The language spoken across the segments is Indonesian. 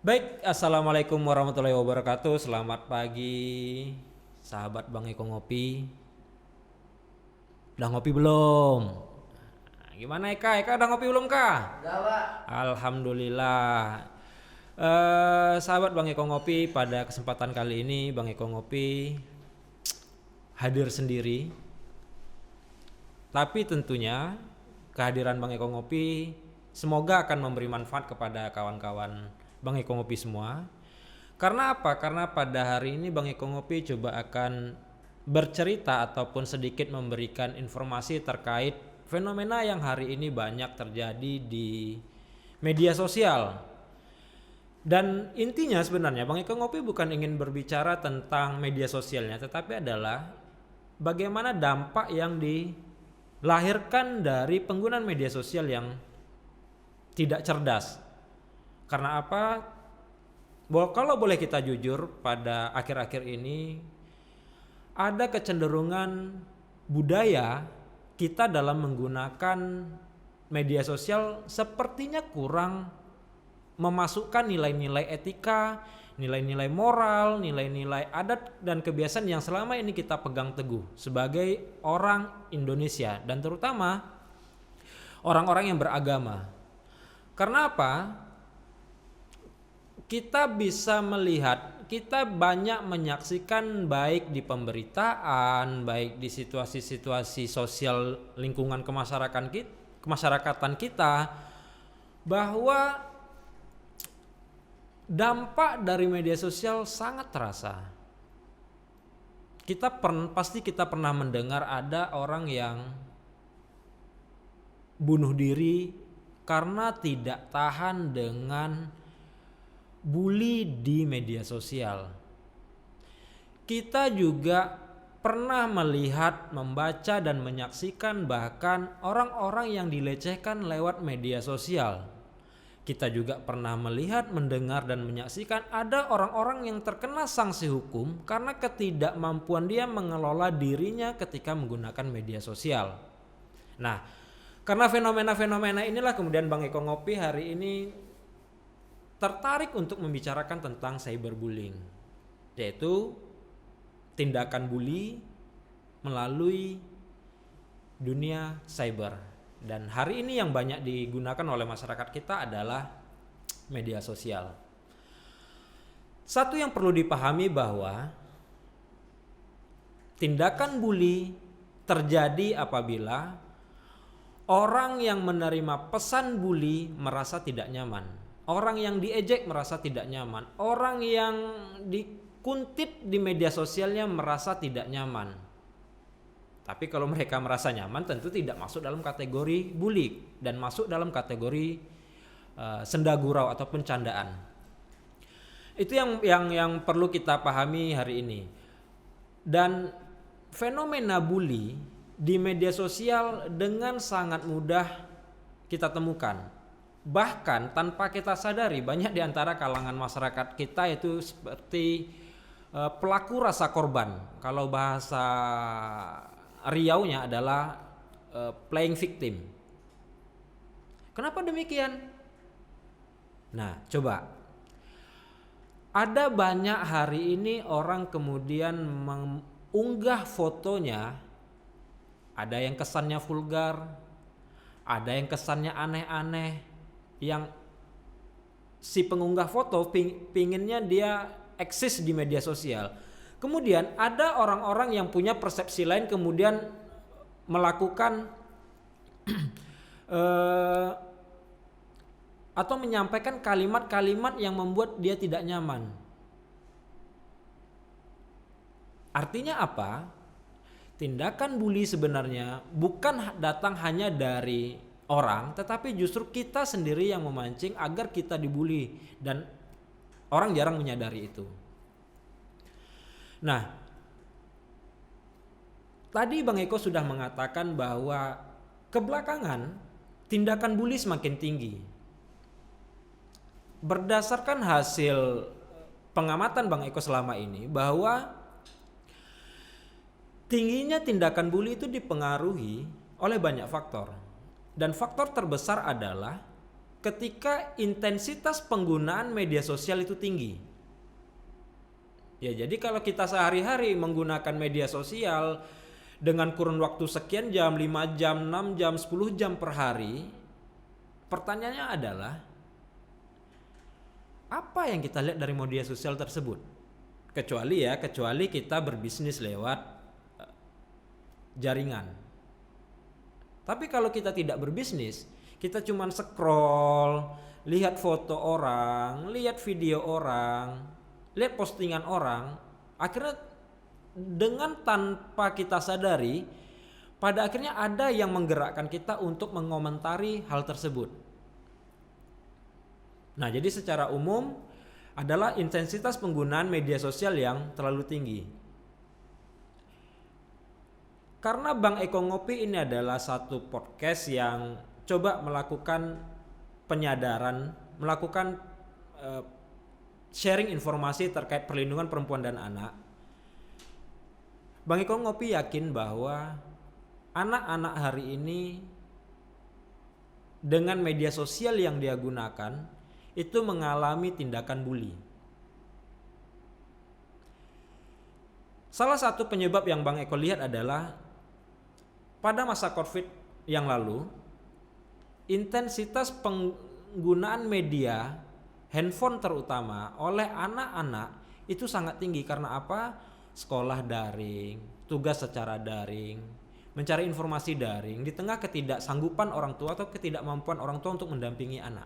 Baik, assalamualaikum warahmatullahi wabarakatuh. Selamat pagi, sahabat Bang Eko Ngopi. Udah ngopi belum? Gimana Eka? Eka udah ngopi belum Kak? Udah, Pak. Alhamdulillah. Sahabat Bang Eko Ngopi, pada kesempatan kali ini Bang Eko Ngopi hadir sendiri. Tapi tentunya kehadiran Bang Eko Ngopi semoga akan memberi manfaat kepada kawan-kawan Bang Eko Ngopi semua. Karena apa? Karena pada hari ini Bang Eko Ngopi coba akan bercerita ataupun sedikit memberikan informasi terkait fenomena yang hari ini banyak terjadi di media sosial. Dan intinya sebenarnya Bang Eko Ngopi bukan ingin berbicara tentang media sosialnya, tetapi adalah bagaimana dampak yang dilahirkan dari penggunaan media sosial yang tidak cerdas. Karena apa? Kalau boleh kita jujur, pada akhir-akhir ini ada kecenderungan budaya kita dalam menggunakan media sosial sepertinya kurang memasukkan nilai-nilai etika, nilai-nilai moral, nilai-nilai adat dan kebiasaan yang selama ini kita pegang teguh sebagai orang Indonesia dan terutama orang-orang yang beragama. Karena apa? Kita bisa melihat, kita banyak menyaksikan baik di pemberitaan, baik di situasi-situasi sosial lingkungan kemasyarakatan kita, bahwa dampak dari media sosial sangat terasa. Pasti kita pernah mendengar ada orang yang bunuh diri karena tidak tahan dengan bully di media sosial. Kita juga pernah melihat, membaca dan menyaksikan bahkan orang-orang yang dilecehkan lewat media sosial. Kita juga pernah melihat, mendengar dan menyaksikan ada orang-orang yang terkena sanksi hukum karena ketidakmampuan dia mengelola dirinya ketika menggunakan media sosial. Nah, karena fenomena-fenomena inilah kemudian Bang Eko Ngopi hari ini tertarik untuk membicarakan tentang cyberbullying, yaitu tindakan bully melalui dunia cyber. Dan hari ini yang banyak digunakan oleh masyarakat kita adalah media sosial. Satu yang perlu dipahami bahwa tindakan bully terjadi apabila orang yang menerima pesan bully merasa tidak nyaman. Orang yang diejek merasa tidak nyaman. Orang yang dikuntip di media sosialnya merasa tidak nyaman. Tapi kalau mereka merasa nyaman tentu tidak masuk dalam kategori bully dan masuk dalam kategori senda gurau ataupun candaan. Itu yang perlu kita pahami hari ini. Dan fenomena bully di media sosial dengan sangat mudah kita temukan. Bahkan tanpa kita sadari banyak di antara kalangan masyarakat kita itu seperti pelaku rasa korban. Kalau bahasa Riaunya adalah playing victim. Kenapa demikian? Nah, coba. Ada banyak hari ini orang kemudian mengunggah fotonya, ada yang kesannya vulgar, ada yang kesannya aneh-aneh, yang si pengunggah foto pinginnya dia eksis di media sosial. Kemudian ada orang-orang yang punya persepsi lain kemudian melakukan atau menyampaikan kalimat-kalimat yang membuat dia tidak nyaman. Artinya apa? Tindakan bully sebenarnya bukan datang hanya dari orang, tetapi justru kita sendiri yang memancing agar kita dibully dan orang jarang menyadari itu. Nah, tadi Bang Eko sudah mengatakan bahwa kebelakangan tindakan bully semakin tinggi. Berdasarkan hasil pengamatan Bang Eko selama ini, bahwa tingginya tindakan bully itu dipengaruhi oleh banyak faktor. Dan faktor terbesar adalah ketika intensitas penggunaan media sosial itu tinggi. Ya, jadi kalau kita sehari-hari menggunakan media sosial dengan kurun waktu sekian jam, 5 jam, 6 jam, 10 jam per hari, pertanyaannya adalah apa yang kita lihat dari media sosial tersebut? Kecuali kita berbisnis lewat jaringan. Tapi kalau kita tidak berbisnis, kita cuma scroll, lihat foto orang, lihat video orang, lihat postingan orang, akhirnya dengan tanpa kita sadari, pada akhirnya ada yang menggerakkan kita untuk mengomentari hal tersebut. Nah, jadi secara umum adalah intensitas penggunaan media sosial yang terlalu tinggi. Karena Bang Eko Ngopi ini adalah satu podcast yang coba melakukan penyadaran, melakukan sharing informasi terkait perlindungan perempuan dan anak. Bang Eko Ngopi yakin bahwa anak-anak hari ini dengan media sosial yang dia gunakan itu mengalami tindakan bully. Salah satu penyebab yang Bang Eko lihat adalah pada masa COVID yang lalu, intensitas penggunaan media, handphone terutama oleh anak-anak itu sangat tinggi. Karena apa? Sekolah daring, tugas secara daring, mencari informasi daring di tengah ketidaksanggupan orang tua atau ketidakmampuan orang tua untuk mendampingi anak.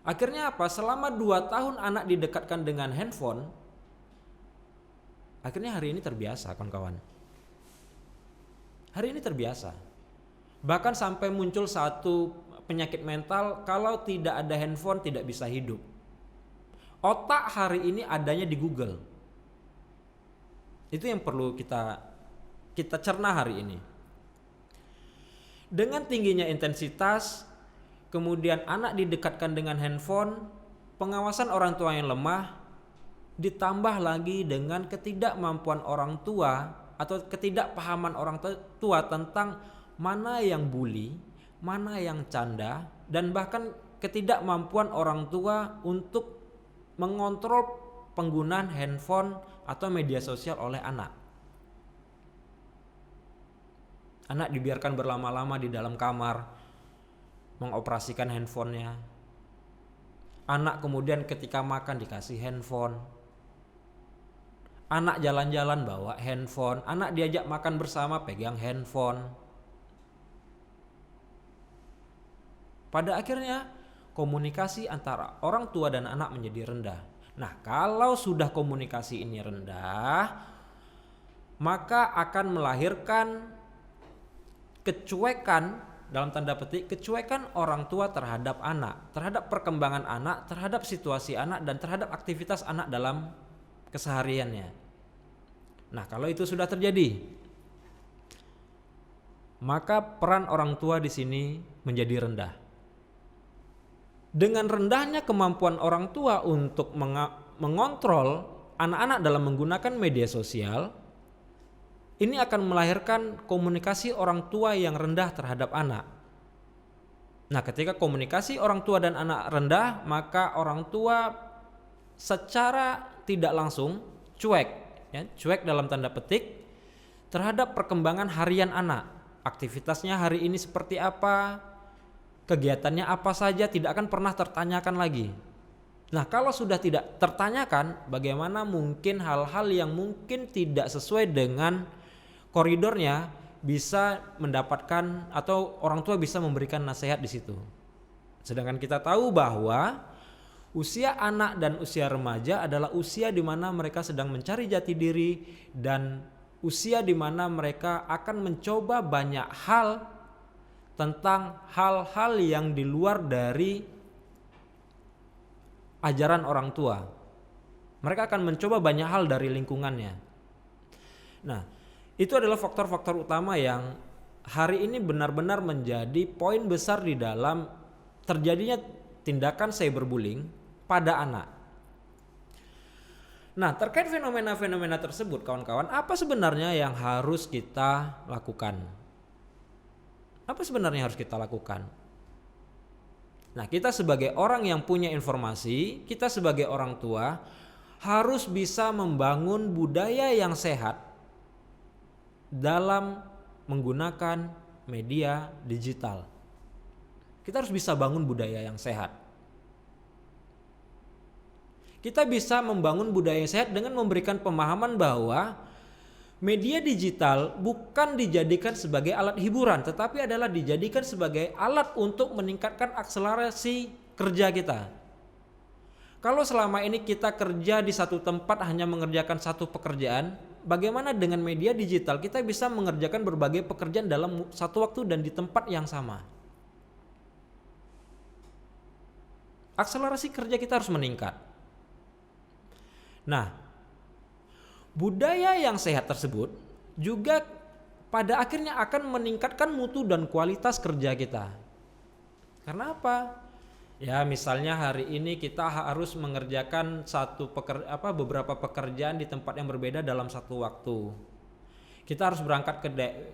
Akhirnya apa? Selama 2 tahun anak didekatkan dengan handphone, akhirnya hari ini terbiasa, kawan-kawan. Hari ini terbiasa. Bahkan sampai muncul satu penyakit mental, kalau tidak ada handphone tidak bisa hidup. Otak hari ini adanya di Google. Itu yang perlu kita cerna hari ini. Dengan tingginya intensitas, kemudian anak didekatkan dengan handphone, pengawasan orang tua yang lemah, ditambah lagi dengan ketidakmampuan orang tua atau ketidakpahaman orang tua tentang mana yang bully, mana yang canda, dan bahkan ketidakmampuan orang tua untuk mengontrol penggunaan handphone atau media sosial oleh anak. Anak dibiarkan berlama-lama di dalam kamar, mengoperasikan handphonenya. Anak kemudian ketika makan dikasih handphone. Anak jalan-jalan bawa handphone. Anak diajak makan bersama pegang handphone. Pada akhirnya komunikasi antara orang tua dan anak menjadi rendah. Nah, kalau sudah komunikasi ini rendah, maka akan melahirkan kecuekan, dalam tanda petik, kecuekan orang tua terhadap anak, terhadap perkembangan anak, terhadap situasi anak, dan terhadap aktivitas anak dalam kesehariannya. Nah, kalau itu sudah terjadi, maka peran orang tua di sini menjadi rendah. Dengan rendahnya kemampuan orang tua untuk mengontrol anak-anak dalam menggunakan media sosial, ini akan melahirkan komunikasi orang tua yang rendah terhadap anak. Nah, ketika komunikasi orang tua dan anak rendah, maka orang tua secara tidak langsung cuek, ya, cuek dalam tanda petik terhadap perkembangan harian anak. Aktivitasnya hari ini seperti apa, kegiatannya apa saja, tidak akan pernah tertanyakan lagi. Nah, kalau sudah tidak tertanyakan, bagaimana mungkin hal-hal yang mungkin tidak sesuai dengan koridornya bisa mendapatkan, atau orang tua bisa memberikan nasihat di situ. Sedangkan kita tahu bahwa usia anak dan usia remaja adalah usia di mana mereka sedang mencari jati diri dan usia di mana mereka akan mencoba banyak hal tentang hal-hal yang di luar dari ajaran orang tua. Mereka akan mencoba banyak hal dari lingkungannya. Nah, itu adalah faktor-faktor utama yang hari ini benar-benar menjadi poin besar di dalam terjadinya tindakan cyberbullying pada anak. Nah, terkait fenomena-fenomena tersebut, kawan-kawan, apa sebenarnya yang harus kita lakukan? Apa sebenarnya yang harus kita lakukan? Nah, kita sebagai orang yang punya informasi, kita sebagai orang tua harus bisa membangun budaya yang sehat dalam menggunakan media digital. Kita harus bisa bangun budaya yang sehat. Kita bisa membangun budaya yang sehat dengan memberikan pemahaman bahwa media digital bukan dijadikan sebagai alat hiburan, tetapi adalah dijadikan sebagai alat untuk meningkatkan akselerasi kerja kita. Kalau selama ini kita kerja di satu tempat hanya mengerjakan satu pekerjaan, bagaimana dengan media digital kita bisa mengerjakan berbagai pekerjaan dalam satu waktu dan di tempat yang sama? Akselerasi kerja kita harus meningkat. Nah, budaya yang sehat tersebut juga pada akhirnya akan meningkatkan mutu dan kualitas kerja kita. Karena apa? Ya, misalnya hari ini kita harus mengerjakan beberapa pekerjaan di tempat yang berbeda dalam satu waktu. Kita harus berangkat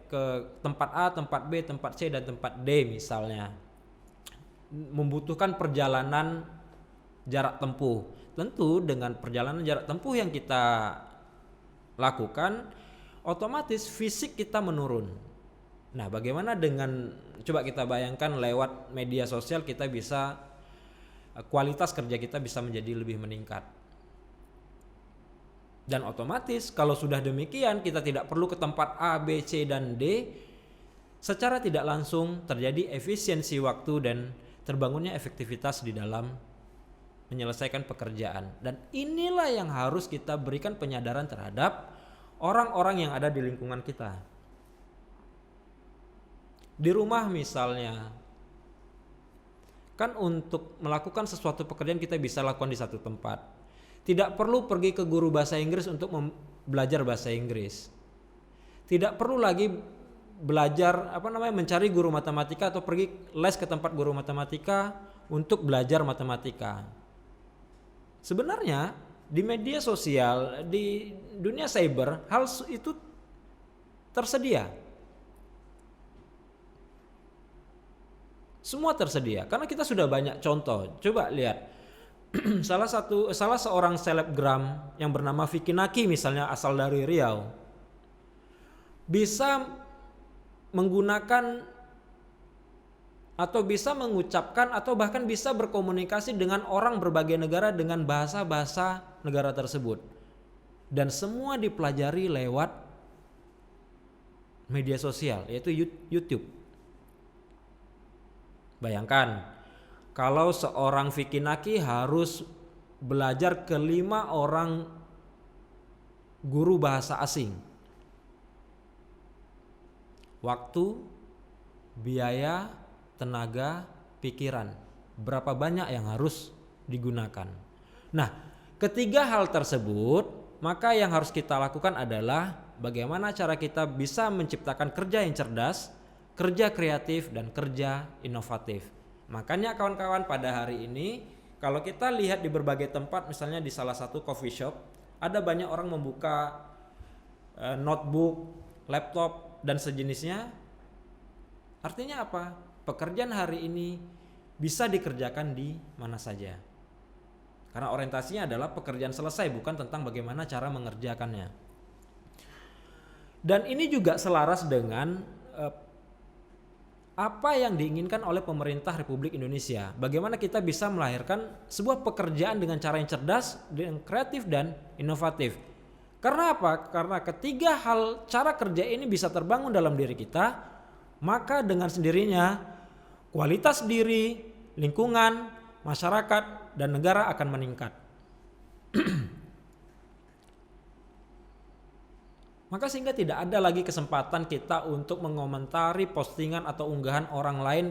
ke tempat A, tempat B, tempat C, dan tempat D misalnya. Membutuhkan perjalanan jarak tempuh. Tentu dengan perjalanan jarak tempuh yang kita lakukan, otomatis fisik kita menurun. Nah, bagaimana dengan, coba kita bayangkan lewat media sosial kita bisa, kualitas kerja kita bisa menjadi lebih meningkat. Dan otomatis kalau sudah demikian kita tidak perlu ke tempat A, B, C, dan D, secara tidak langsung terjadi efisiensi waktu dan terbangunnya efektivitas di dalam menyelesaikan pekerjaan. Dan inilah yang harus kita berikan penyadaran terhadap orang-orang yang ada di lingkungan kita. Di rumah misalnya, kan untuk melakukan sesuatu pekerjaan kita bisa lakukan di satu tempat. Tidak perlu pergi ke guru bahasa Inggris untuk belajar bahasa Inggris. Tidak perlu lagi belajar mencari guru matematika atau pergi les ke tempat guru matematika untuk belajar matematika. Sebenarnya di media sosial, di dunia cyber, hal itu tersedia. Semua tersedia karena kita sudah banyak contoh. Coba lihat salah seorang selebgram yang bernama Vicky Naki misalnya, asal dari Riau, bisa menggunakan atau bisa mengucapkan atau bahkan bisa berkomunikasi dengan orang berbagai negara dengan bahasa-bahasa negara tersebut. Dan semua dipelajari lewat media sosial, yaitu YouTube. Bayangkan kalau seorang Vicky Naki harus belajar ke 5 orang guru bahasa asing. Waktu, biaya, tenaga, pikiran, berapa banyak yang harus digunakan. Nah, ketiga hal tersebut, maka yang harus kita lakukan adalah bagaimana cara kita bisa menciptakan kerja yang cerdas, kerja kreatif, dan kerja inovatif. Makanya kawan-kawan, pada hari ini kalau kita lihat di berbagai tempat, misalnya di salah satu coffee shop, ada banyak orang membuka notebook, laptop, dan sejenisnya. Artinya apa? Pekerjaan hari ini bisa dikerjakan di mana saja. Karena orientasinya adalah pekerjaan selesai, bukan tentang bagaimana cara mengerjakannya. Dan ini juga selaras dengan apa yang diinginkan oleh pemerintah Republik Indonesia. Bagaimana kita bisa melahirkan sebuah pekerjaan dengan cara yang cerdas, dengan kreatif dan inovatif. Karena apa? Karena ketiga hal cara kerja ini bisa terbangun dalam diri kita, maka dengan sendirinya kualitas diri, lingkungan, masyarakat, dan negara akan meningkat. Maka sehingga tidak ada lagi kesempatan kita untuk mengomentari postingan atau unggahan orang lain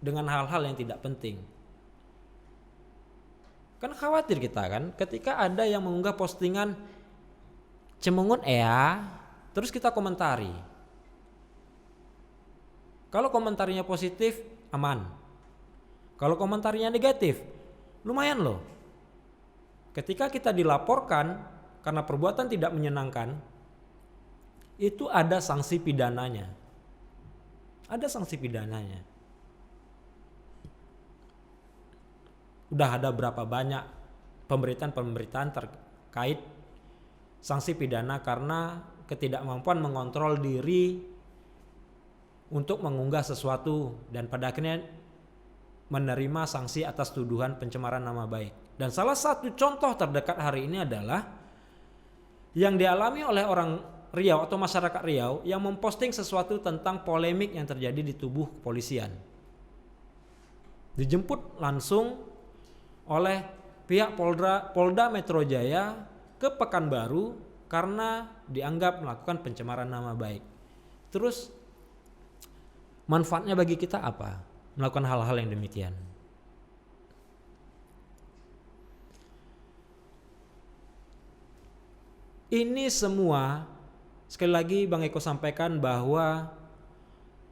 dengan hal-hal yang tidak penting. Kan khawatir kita kan ketika ada yang mengunggah postingan cemungut terus kita komentari. Kalau komentarnya positif, aman. Kalau komentarnya negatif, lumayan loh. Ketika kita dilaporkan karena perbuatan tidak menyenangkan, itu ada sanksi pidananya. Ada sanksi pidananya. Udah ada berapa banyak pemberitaan terkait sanksi pidana karena ketidakmampuan mengontrol diri untuk mengunggah sesuatu dan pada akhirnya menerima sanksi atas tuduhan pencemaran nama baik. Dan salah satu contoh terdekat hari ini adalah yang dialami oleh orang Riau atau masyarakat Riau yang memposting sesuatu tentang polemik yang terjadi di tubuh kepolisian. Dijemput langsung oleh pihak Polda Metro Jaya ke Pekanbaru karena dianggap melakukan pencemaran nama baik. Terus manfaatnya bagi kita apa? Melakukan hal-hal yang demikian. Ini semua sekali lagi Bang Eko sampaikan bahwa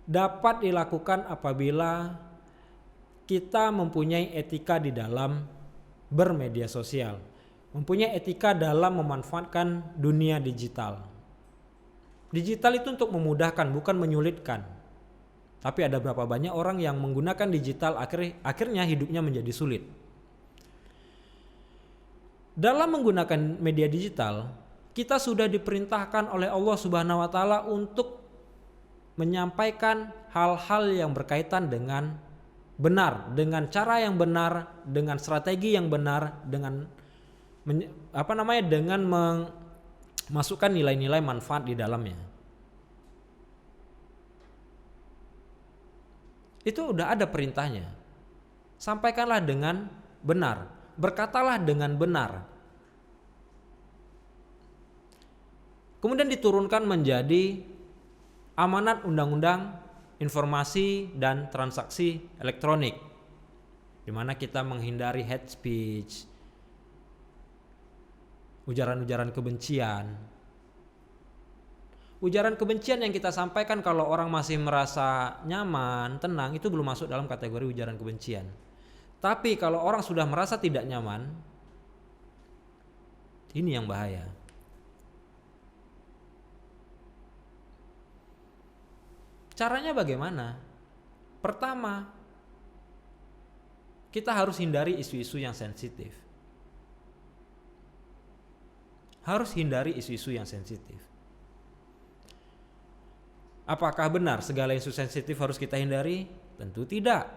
dapat dilakukan apabila kita mempunyai etika di dalam bermedia sosial, mempunyai etika dalam memanfaatkan dunia digital. Digital itu untuk memudahkan, bukan menyulitkan. Tapi ada berapa banyak orang yang menggunakan digital akhirnya hidupnya menjadi sulit. Dalam menggunakan media digital, kita sudah diperintahkan oleh Allah Subhanahu wa taala untuk menyampaikan hal-hal yang berkaitan dengan benar, dengan cara yang benar, dengan strategi yang benar, dengan dengan memasukkan nilai-nilai manfaat di dalamnya. Itu udah ada perintahnya. Sampaikanlah dengan benar, berkatalah dengan benar. Kemudian diturunkan menjadi amanat undang-undang informasi dan transaksi elektronik, di mana kita menghindari hate speech, ujaran-ujaran kebencian. Ujaran kebencian yang kita sampaikan kalau orang masih merasa nyaman, tenang, itu belum masuk dalam kategori ujaran kebencian. Tapi kalau orang sudah merasa tidak nyaman, ini yang bahaya. Caranya bagaimana? Pertama, kita harus hindari isu-isu yang sensitif. Harus hindari isu-isu yang sensitif. Apakah benar segala isu sensitif harus kita hindari? Tentu tidak.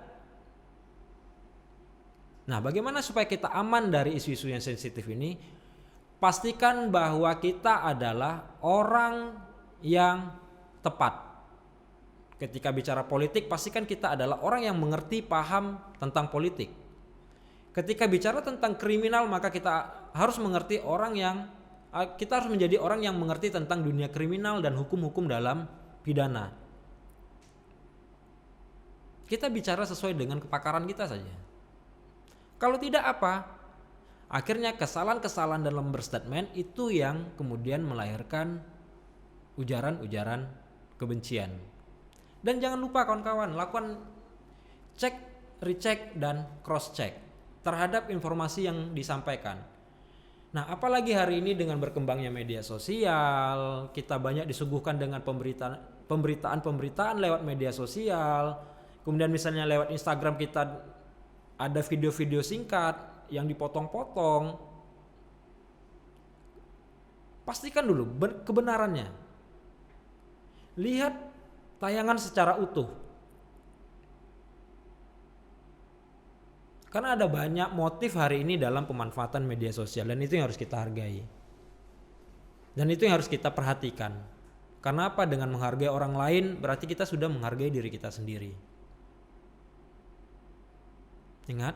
Nah, bagaimana supaya kita aman dari isu-isu yang sensitif ini? Pastikan bahwa kita adalah orang yang tepat. Ketika bicara politik, pastikan kita adalah orang yang mengerti, paham tentang politik. Ketika bicara tentang kriminal, maka kita harus mengerti kita harus menjadi orang yang mengerti tentang dunia kriminal dan hukum-hukum dalam pidana. Kita bicara sesuai dengan kepakaran kita saja. Kalau tidak apa? Akhirnya kesalahan-kesalahan dalam berstatement itu yang kemudian melahirkan ujaran-ujaran kebencian. Dan jangan lupa kawan-kawan, lakukan cek, recheck, dan cross check terhadap informasi yang disampaikan. Nah, apalagi hari ini dengan berkembangnya media sosial, kita banyak disuguhkan dengan pemberitaan lewat media sosial. Kemudian misalnya lewat Instagram kita ada video-video singkat yang dipotong-potong. Pastikan dulu kebenarannya. Lihat tayangan secara utuh. Karena ada banyak motif hari ini dalam pemanfaatan media sosial dan itu yang harus kita hargai. Dan itu yang harus kita perhatikan. Karena apa? Dengan menghargai orang lain berarti kita sudah menghargai diri kita sendiri. Ingat,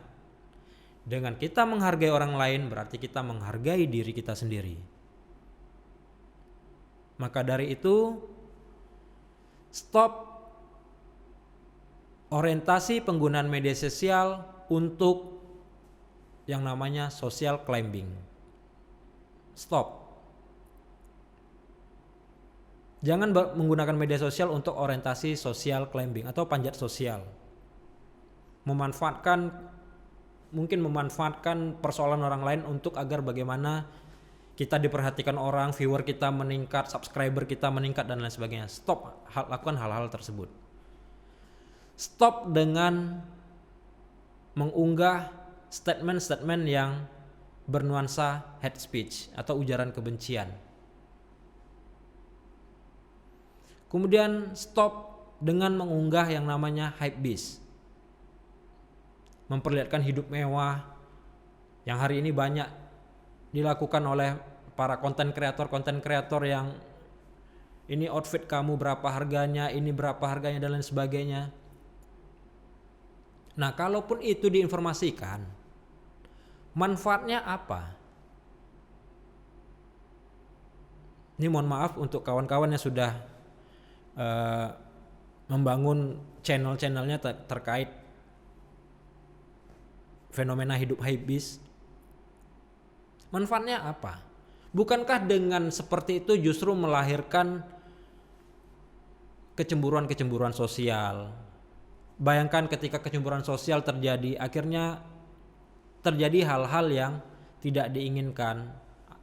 dengan kita menghargai orang lain berarti kita menghargai diri kita sendiri. Maka dari itu, stop orientasi penggunaan media sosial untuk yang namanya social climbing. Stop. Jangan menggunakan media sosial untuk orientasi social climbing atau panjat sosial. Mungkin memanfaatkan persoalan orang lain untuk agar bagaimana kita diperhatikan orang, viewer kita meningkat, subscriber kita meningkat dan lain sebagainya. Stop lakukan hal-hal tersebut. Stop dengan mengunggah statement-statement yang bernuansa hate speech atau ujaran kebencian. Kemudian stop dengan mengunggah yang namanya hypebeast. Memperlihatkan hidup mewah yang hari ini banyak dilakukan oleh para konten kreator yang ini outfit kamu berapa harganya, ini berapa harganya dan lain sebagainya. Nah, kalaupun itu diinformasikan, manfaatnya apa? Ini mohon maaf untuk kawan-kawan yang sudah membangun channel-channelnya terkait fenomena hidup hypebeast. Manfaatnya apa? Bukankah dengan seperti itu justru melahirkan kecemburuan-kecemburuan sosial? Bayangkan ketika kecemburuan sosial terjadi, akhirnya terjadi hal-hal yang tidak diinginkan,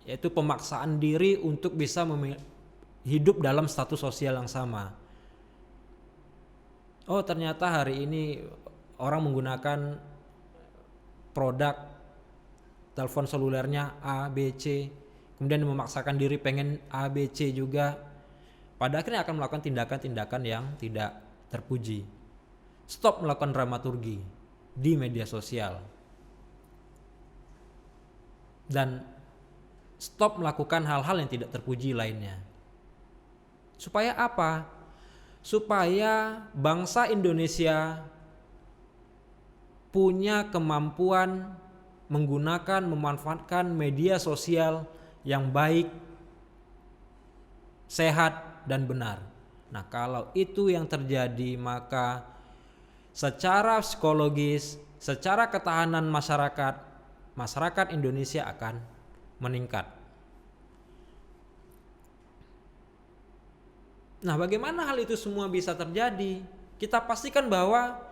yaitu pemaksaan diri untuk bisa hidup dalam status sosial yang sama. Oh, ternyata hari ini orang menggunakan produk telepon selulernya A, B, C, kemudian memaksakan diri pengen A, B, C juga. Pada akhirnya akan melakukan tindakan-tindakan yang tidak terpuji. Stop melakukan dramaturgi di media sosial. Dan stop melakukan hal-hal yang tidak terpuji lainnya. Supaya apa? Supaya bangsa Indonesia punya kemampuan memanfaatkan media sosial yang baik, sehat, dan benar. Nah, kalau itu yang terjadi, maka secara psikologis, secara ketahanan masyarakat Indonesia akan meningkat. Nah, bagaimana hal itu semua bisa terjadi? Kita pastikan bahwa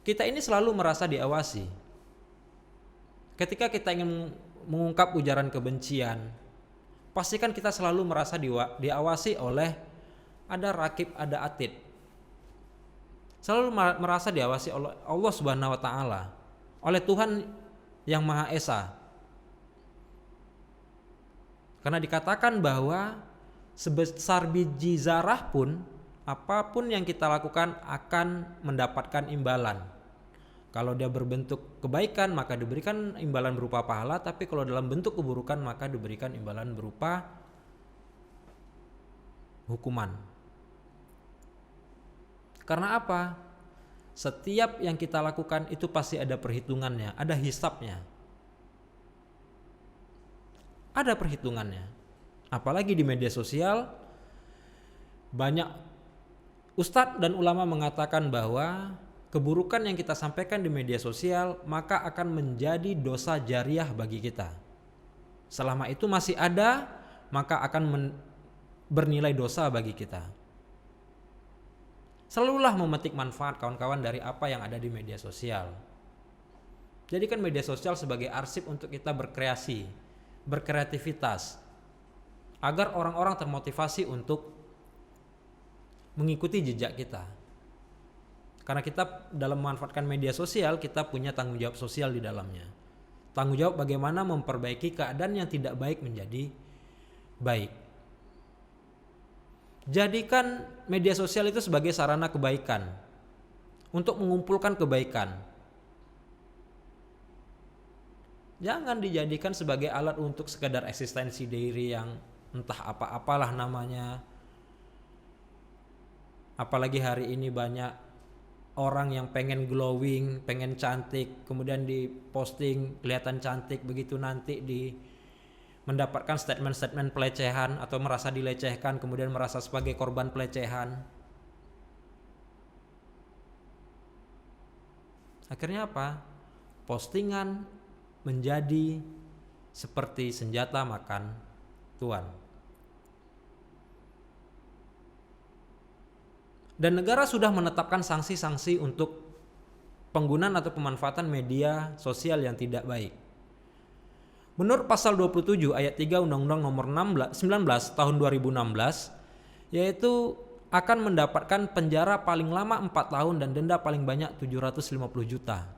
kita ini selalu merasa diawasi. Ketika kita ingin mengungkap ujaran kebencian, pastikan kita selalu merasa diawasi oleh ada rakib, ada atid. Selalu merasa diawasi oleh Allah Subhanahu wa taala, oleh Tuhan yang Maha Esa. Karena dikatakan bahwa sebesar biji zarah pun, apapun yang kita lakukan akan mendapatkan imbalan. Kalau dia berbentuk kebaikan maka diberikan imbalan berupa pahala, tapi kalau dalam bentuk keburukan maka diberikan imbalan berupa hukuman. Karena apa? Setiap yang kita lakukan itu pasti ada perhitungannya, ada hisapnya. Ada perhitungannya. Apalagi di media sosial, banyak ustadz dan ulama mengatakan bahwa keburukan yang kita sampaikan di media sosial maka akan menjadi dosa jariah bagi kita. Selama itu masih ada, maka akan bernilai dosa bagi kita. Selalulah memetik manfaat kawan-kawan dari apa yang ada di media sosial. Jadikan media sosial sebagai arsip untuk kita berkreasi, berkreativitas, agar orang-orang termotivasi untuk mengikuti jejak kita. Karena kita dalam memanfaatkan media sosial, kita punya tanggung jawab sosial di dalamnya. Tanggung jawab bagaimana memperbaiki keadaan yang tidak baik menjadi baik. Jadikan media sosial itu sebagai sarana kebaikan, untuk mengumpulkan kebaikan. Jangan dijadikan sebagai alat untuk sekadar eksistensi diri yang entah apa-apalah namanya. Apalagi hari ini banyak orang yang pengen glowing, pengen cantik, kemudian diposting kelihatan cantik, begitu nanti mendapatkan statement-statement pelecehan atau merasa dilecehkan, kemudian merasa sebagai korban pelecehan. Akhirnya apa? postingan menjadi seperti senjata makan tuan. Dan negara sudah menetapkan sanksi-sanksi untuk penggunaan atau pemanfaatan media sosial yang tidak baik. Menurut pasal 27 ayat 3 Undang-Undang nomor 19 tahun 2016, yaitu akan mendapatkan penjara paling lama 4 tahun dan denda paling banyak 750 juta.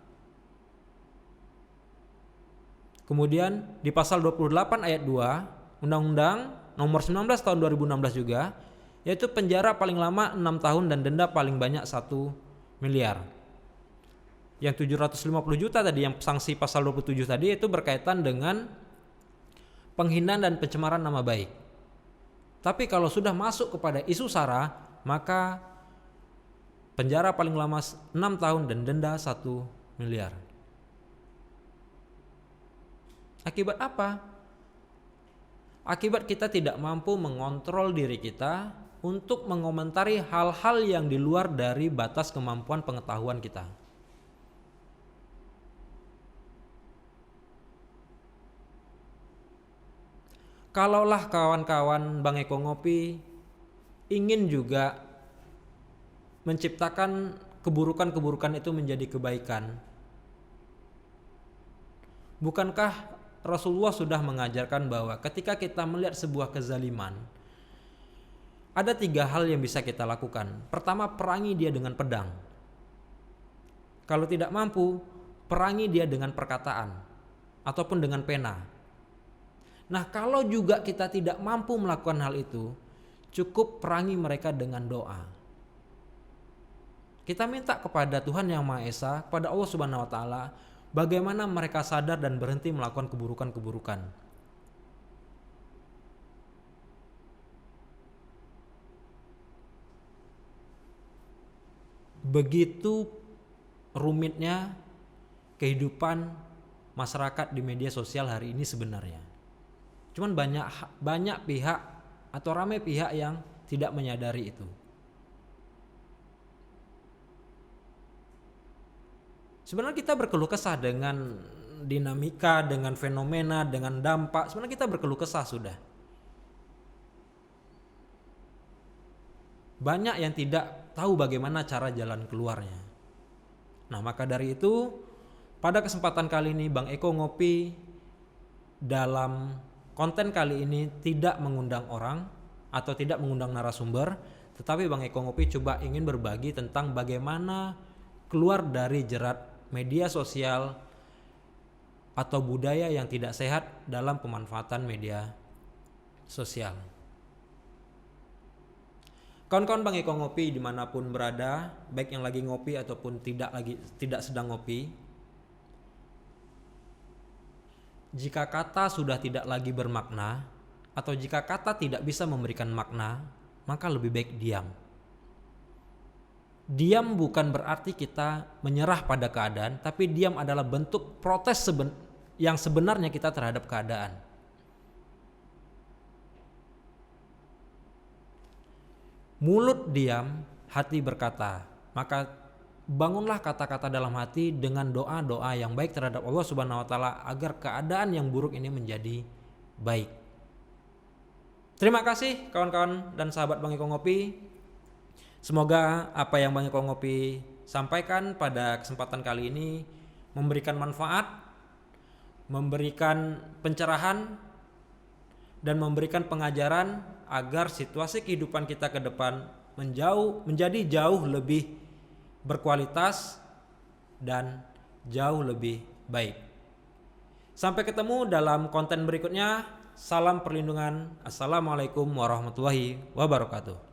Kemudian di pasal 28 ayat 2 Undang-Undang nomor 19 tahun 2016 juga, yaitu penjara paling lama 6 tahun dan denda paling banyak 1 miliar. Yang 750 juta tadi, yang sanksi pasal 27 tadi, itu berkaitan dengan penghinaan dan pencemaran nama baik. Tapi kalau sudah masuk kepada isu sara, maka penjara paling lama 6 tahun dan denda 1 miliar. Akibat apa? Akibat kita tidak mampu mengontrol diri kita untuk mengomentari hal-hal yang di luar dari batas kemampuan pengetahuan kita. Kalaulah kawan-kawan Bang Eko Ngopi ingin juga menciptakan keburukan-keburukan itu menjadi kebaikan, bukankah Rasulullah sudah mengajarkan bahwa ketika kita melihat sebuah kezaliman, ada 3 hal yang bisa kita lakukan. Pertama, perangi dia dengan pedang. Kalau tidak mampu, perangi dia dengan perkataan ataupun dengan pena. Nah, kalau juga kita tidak mampu melakukan hal itu, cukup perangi mereka dengan doa. Kita minta kepada Tuhan Yang Maha Esa, kepada Allah Subhanahu wa taala, bagaimana mereka sadar dan berhenti melakukan keburukan-keburukan. Begitu rumitnya kehidupan masyarakat di media sosial hari ini sebenarnya. Cuman banyak pihak atau ramai pihak yang tidak menyadari itu. Sebenarnya kita berkeluh kesah dengan dinamika, dengan fenomena, dengan dampak. Sebenarnya kita berkeluh kesah sudah. Banyak yang tidak tahu bagaimana cara jalan keluarnya. Nah, maka dari itu pada kesempatan kali ini Bang Eko Ngopi dalam konten kali ini tidak mengundang orang atau tidak mengundang narasumber, tetapi Bang Eko Ngopi coba ingin berbagi tentang bagaimana keluar dari jerat media sosial atau budaya yang tidak sehat dalam pemanfaatan media sosial. Kawan-kawan Bang Eko Ngopi dimanapun berada, baik yang lagi ngopi ataupun tidak sedang ngopi, jika kata sudah tidak lagi bermakna atau jika kata tidak bisa memberikan makna, maka lebih baik diam. Diam bukan berarti kita menyerah pada keadaan, tapi diam adalah bentuk protes yang sebenarnya kita terhadap keadaan. Mulut diam, hati berkata. Maka bangunlah kata-kata dalam hati dengan doa-doa yang baik terhadap Allah Subhanahu wa taala agar keadaan yang buruk ini menjadi baik. Terima kasih kawan-kawan dan sahabat Bang Eko Ngopi. Semoga apa yang Bang Eko Ngopi sampaikan pada kesempatan kali ini memberikan manfaat, memberikan pencerahan, dan memberikan pengajaran agar situasi kehidupan kita ke depan menjadi jauh lebih berkualitas dan jauh lebih baik. Sampai ketemu dalam konten berikutnya. Salam perlindungan. Assalamualaikum warahmatullahi wabarakatuh.